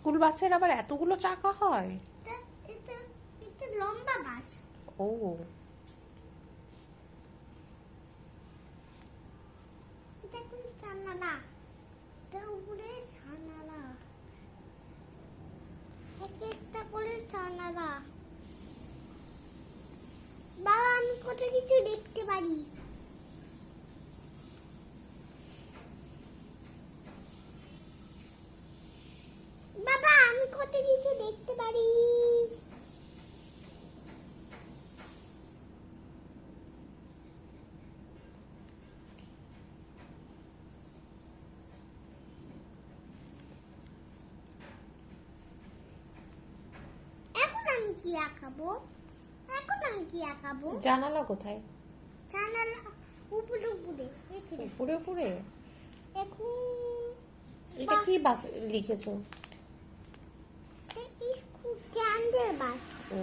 School বাসের আবার এতগুলো চাকা হয়? এটা লম্বা বাস। ও, এটা কোন জানালা? এটা উপরে জানালা। একটা করে জানালা। বাবা, আমি কত কিছু দেখতে পারি। বাবা, আমি কত কিছু দেখতে পারি। এখন আমি কি আঁকাবো? জানালা কোথায়? জানালা উপরে উপরে। উপরে উপরে? এখন এটা কি বাস লিখেছো? চাঁদের বাস। ও।